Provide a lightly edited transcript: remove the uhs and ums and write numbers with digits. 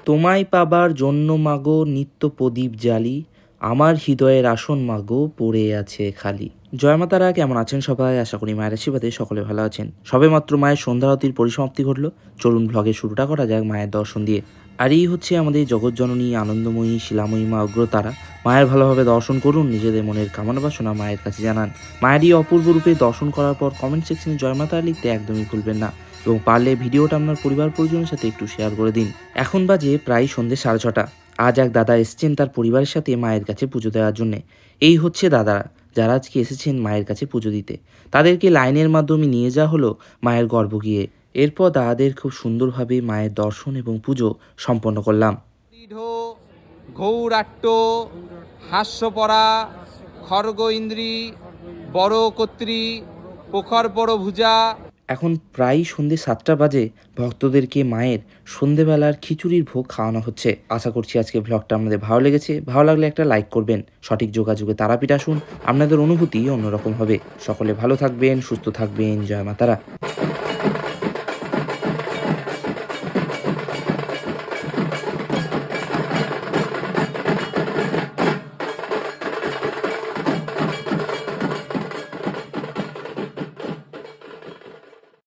তোমায় পাবার জন্য মাগো নিত্য প্রদীপ জ্বালি, আমার হৃদয়ের আসন মাগো পড়ে আছে খালি। জয় মা তারা, কেমন আছেন সবাই? আশা করি মায়ের আশীর্বাদে সকলে ভালো আছেন। সবেমাত্র মায়ের সন্ধ্যারতির পরিসমাপ্তি ঘটল। চলুন ভ্লগের শুরুটা করা যাক মায়ের দর্শন দিয়ে। আর এই হচ্ছে আমাদের জগৎজননী আনন্দময়ী শিলাময়ী মা অগ্রতারা। মায়ের ভালোভাবে দর্শন করুন, নিজেদের মনের কামনা বাসনা মায়ের কাছে জানান। মায়ের এই অপূর্ব রূপে দর্শন করার পর কমেন্ট সেকশনে জয় মা তারা লিখতে একদমই ভুলবেন না, এবং পারলে ভিডিওটা আপনার পরিবার পরিজনের সাথে একটু শেয়ার করে দিন। এখন বাজে প্রায় সন্ধ্যে 6:30। আজ এক দাদা এসেছেন তার পরিবারের সাথে মায়ের কাছে পুজো দেওয়ার জন্যে। এই হচ্ছে দাদারা, যারা আজকে এসেছেন মায়ের কাছে পুজো দিতে। তাদেরকে লাইনের মাধ্যমে নিয়ে যাওয়া হলো মায়ের গর্ভগৃহে। এরপর দাদাদের খুব সুন্দরভাবে মায়ের দর্শন এবং পুজো সম্পন্ন করলাম। ঘৌরাট্ট, হাস্যপরা, খর্গ ইন্দ্রি, বড় কর্ত্রী, প্রখর বড় ভুজা। এখন প্রায় সন্ধ্যে 7টা বাজে। ভক্তদেরকে মায়ের সন্ধেবেলার খিচুড়ির ভোগ খাওয়ানো হচ্ছে। আশা করছি আজকে ভ্লগটা আপনাদের ভালো লেগেছে। ভালো লাগলে একটা লাইক করবেন। সঠিক যোগাযোগে তারাপীঠ আসুন, আপনাদের অনুভূতি অন্যরকম হবে। সকলে ভালো থাকবেন, সুস্থ থাকবেন। জয় মা তারা।